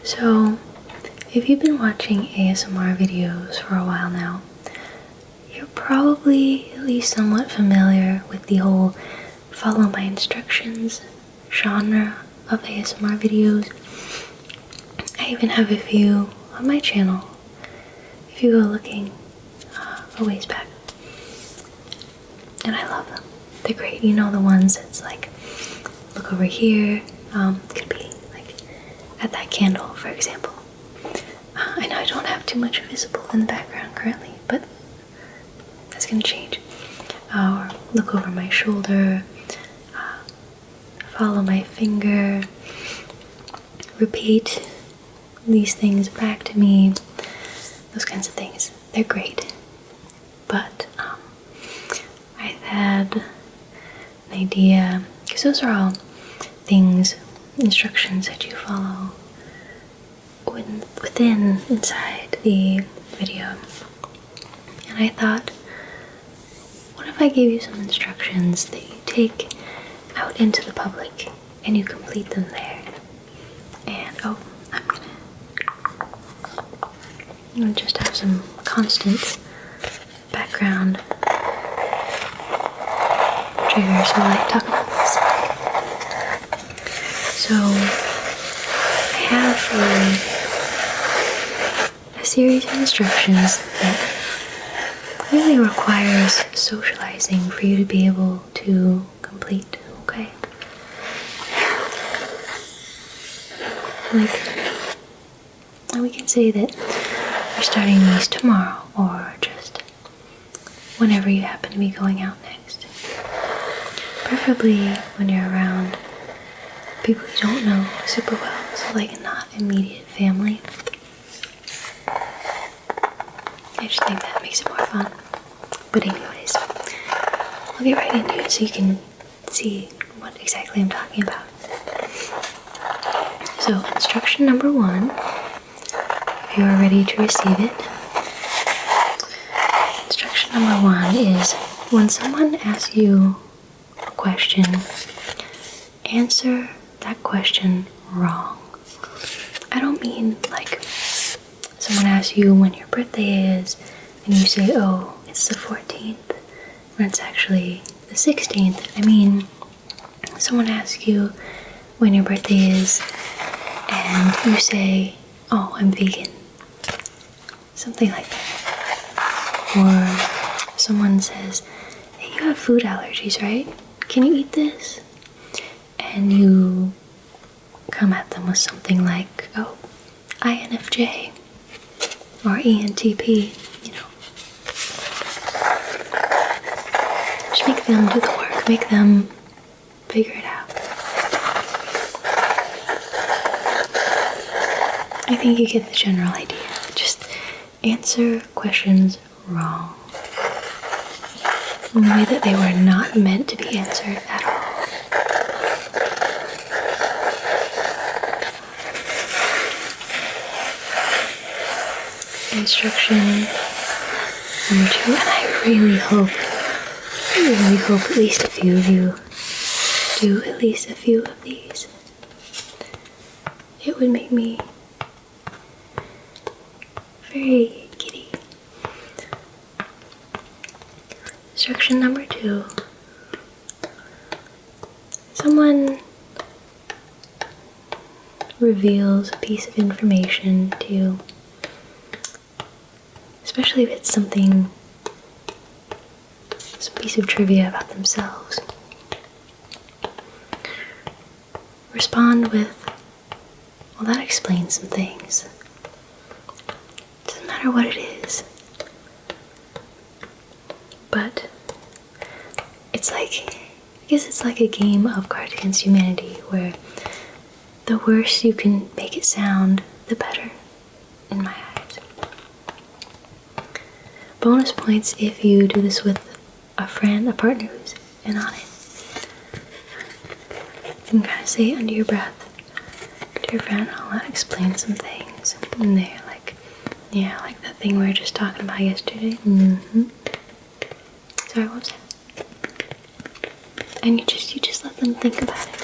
So, if you've been watching ASMR videos for a while now, you're probably at least somewhat familiar with the whole follow my instructions genre of ASMR videos. I even have a few on my channel if you go looking a ways back. And I love them. They're great. You know, the ones that's like, look over here. Could be like at that candle, for example. I know I don't have too much visible in the background currently, but that's gonna change. Or look over my shoulder, follow my finger, repeat these things back to me, those kinds of things. They're great. But I've had an idea, because those are all things, instructions that you follow inside the video. And I thought, what if I gave you some instructions that you take out into the public and you complete them there? And I'm gonna just have some constant background triggers while I talk about this. So I have a series of instructions that really requires socializing for you to be able to complete, okay? And we can say that you're starting these tomorrow, or just whenever you happen to be going out next. Preferably when you're around people you don't know super well, so like not immediate family. I just think that makes it more fun. But anyways, I'll get right into it so you can see what exactly I'm talking about. So, instruction number 1, if you are ready to receive it. Instruction number 1 is, when someone asks you a question, answer that question wrong. I don't mean like someone asks you when your birthday is and you say, oh, it's the 14th, when it's actually the 16th. I mean, someone asks you when your birthday is and you say, oh, I'm vegan. Something like that. Or someone says, hey, you have food allergies, right? Can you eat this? And you come at them with something like, oh, INFJ or ENTP, you know. Just make them do the work, make them figure it out. I think you get the general idea. Just answer questions wrong, in the way that they were not meant to be answered at all. Instruction number 2, and I really hope at least a few of you do at least a few of these. It would make me very giddy. Instruction number 2. Someone reveals a piece of information to you, especially if it's some piece of trivia about themselves. Respond with, well, that explains some things. Doesn't matter what it is. But it's like, I guess it's like a game of Cards Against Humanity, where the worse you can make it sound, the better, in my eyes. Bonus points if you do this with a friend, a partner who's in on it. You can kind of say it under your breath to your friend, oh, that explains some things. And they're like, yeah, like that thing we were just talking about yesterday. Sorry, what was that? And you just let them think about it.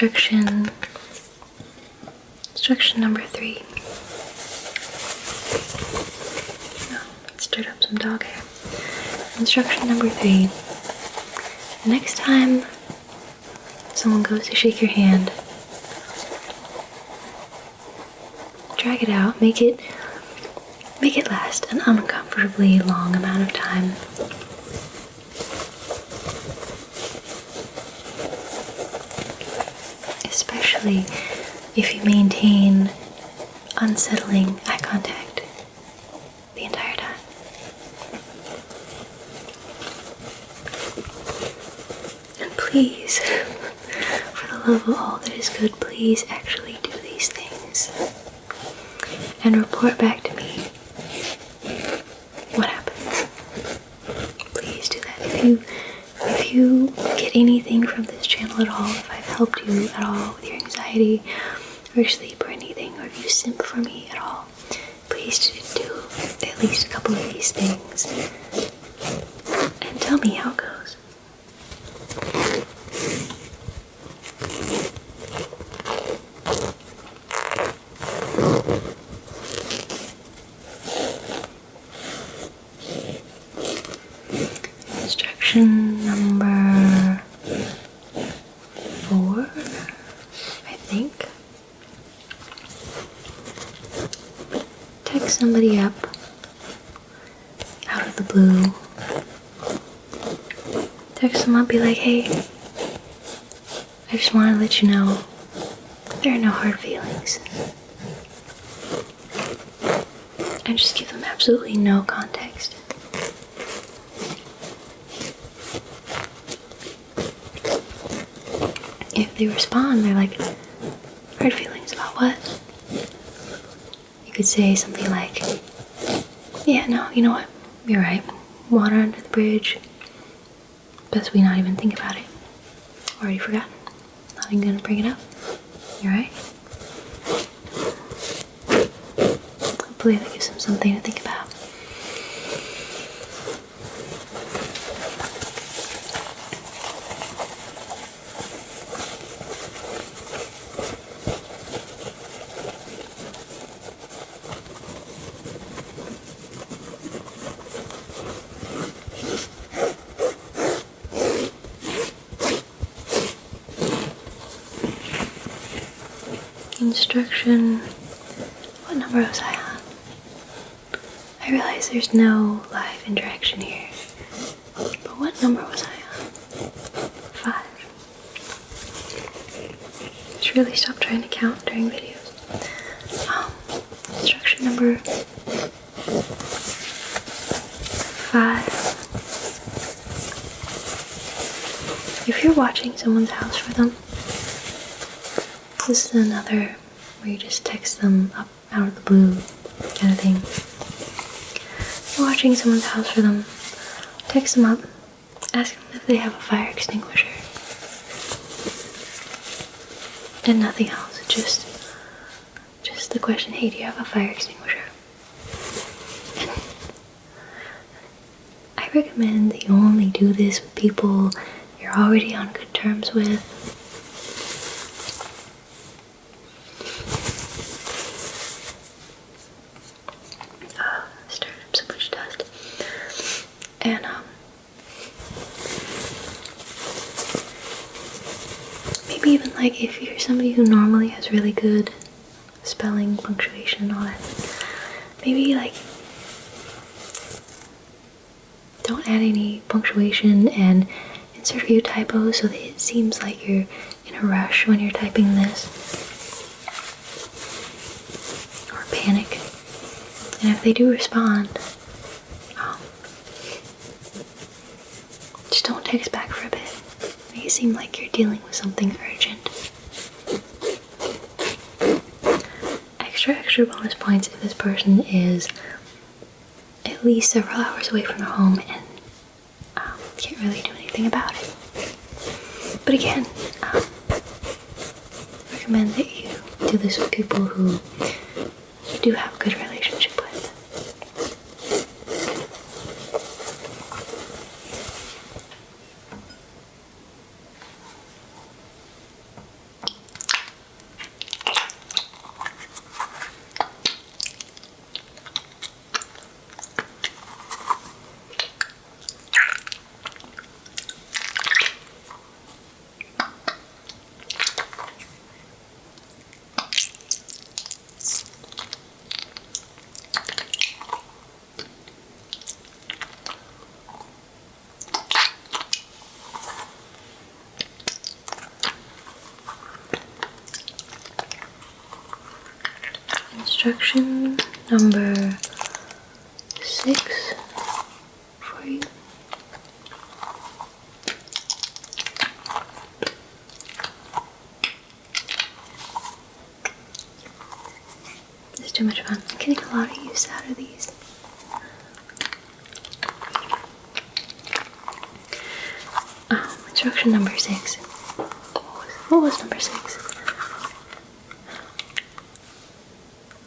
Instruction number 3. Oh, let's stir up some dog hair. Instruction number 3. The next time someone goes to shake your hand, drag it out, make it last an uncomfortably long amount of time. Especially if you maintain unsettling eye contact the entire time. And please, for the love of all that is good, please actually do these things and report back to me what happens. Please do that. If you get anything from this channel at all, if I've helped you at all with your anxiety or sleep or anything, or if you simp for me at all, please do at least a couple of these things and tell me how it goes. Instruction number 4, I think. Text somebody up out of the blue. Text them up, be like, hey, I just want to let you know there are no hard feelings. And just give them absolutely no context. If they respond, they're like, hard feelings about what? You could say something like, yeah, no, you know what? You're right. Water under the bridge. Best we not even think about it. Already forgotten. Not even gonna bring it up. You're right. Hopefully that gives them something to think about. Instruction. What number was I on? I realize there's no live interaction here. But what number was I on? 5. Should really stop trying to count during videos. Instruction number 5. If you're watching someone's house for them, this is another where you just text them up out of the blue kind of thing. If you're watching someone's house for them, text them up, ask them if they have a fire extinguisher. And nothing else, just the question, hey, do you have a fire extinguisher? And I recommend that you only do this with people you're already on good terms with. Stirred up so much dust. And maybe even like if you're somebody who normally has really good spelling, punctuation, all that, maybe like don't add any punctuation and insert a few typos so that it seems like you're in a rush when you're typing this, or panic. And if they do respond, just don't text back for a bit. Make it seem like you're dealing with something urgent. Extra bonus points if this person is at least several hours away from their home and can't really do anything about it. But again, recommend that you do this with people who you do have a good relationship with. instruction number 6 for you. It's too much fun. I'm getting a lot of use out of these. Instruction number 6. What was number 6?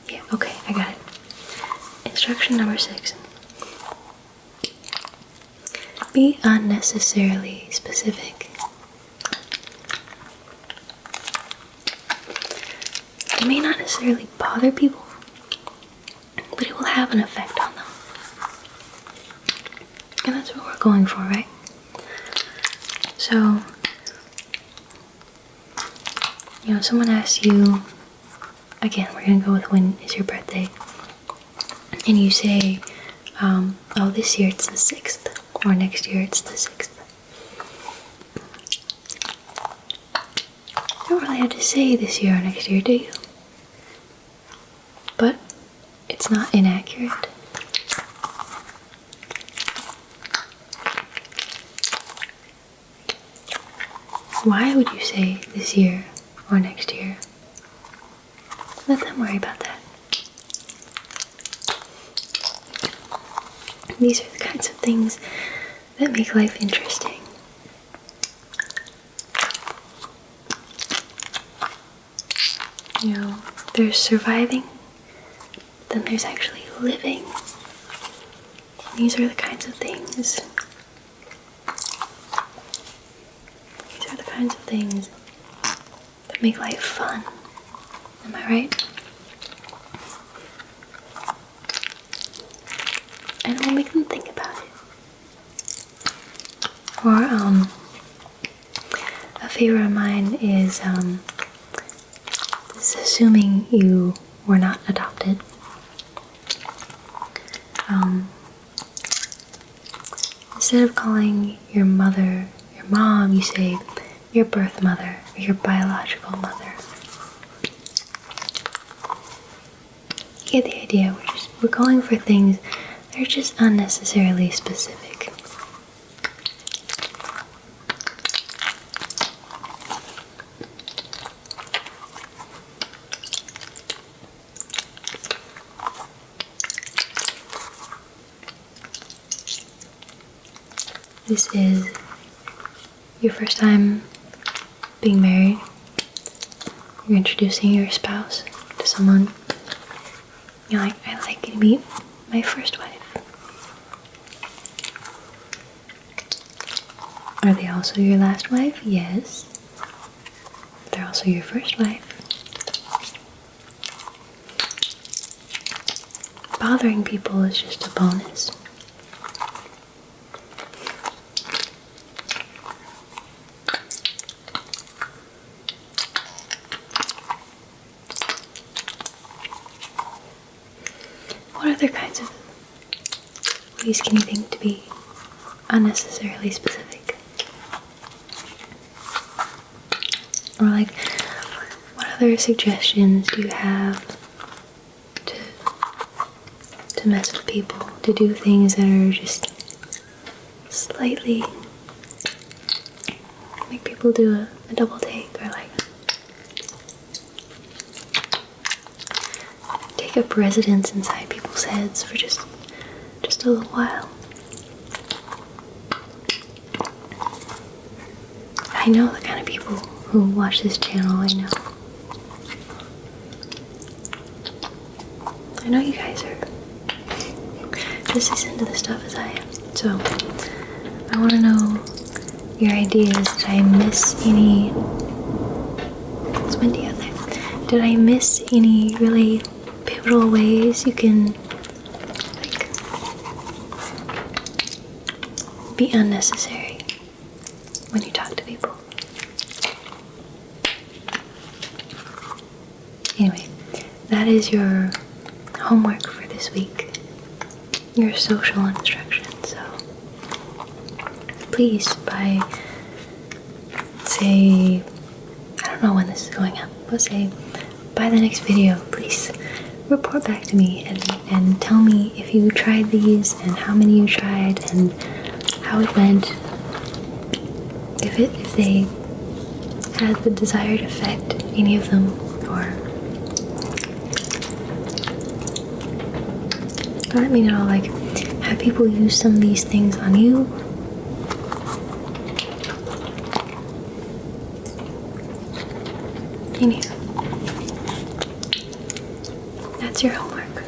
Yeah, okay, I got it. Instruction number 6. Be unnecessarily specific. It may not necessarily bother people, but it will have an effect on them. And that's what we're going for, right? So, someone asks you, again, we're gonna go with when is your birthday, and you say, oh, this year it's the 6th, or next year it's the 6th. You don't really have to say this year or next year, do you? But it's not inaccurate. Why would you say this year or next year? Let them worry about that. These are the kinds of things that make life interesting. There's surviving, then there's actually living. These are the kinds of things. These are the kinds of things that make life fun. Am I right? And it will make them think about it. Or, a favorite of mine is, this is assuming you were not adopted. Instead of calling your mother your mom, you say your birth mother or your biological mother. You get the idea. We're going for things that are just unnecessarily specific. This is your first time being married. You're introducing your spouse to someone. You're like, I'd like you to meet my first wife. Are they also your last wife? Yes. They're also your first wife. Bothering people is just a bonus. What other kinds of ways can you think to be unnecessarily specific? Or like, what other suggestions do you have to mess with people, to do things that are just slightly make people do a double take, or like take up residence inside people's heads for just a little while. I know the kind of people who watch this channel. I know you guys are just as into this stuff as I am. So I want to know your ideas. Did I miss any? It's windy out there. Did I miss any really pivotal ways you can be unnecessary when you talk to people? Anyway, that is your homework for this week. Your social instruction. So please, by say, I don't know when this is going up, but say by the next video, please report back to me and tell me if you tried these and how many you tried and how it went. If they had the desired effect, any of them, or let me know, like, have people used some of these things on you? Anywho, that's your homework.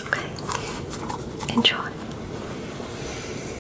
Okay, enjoy.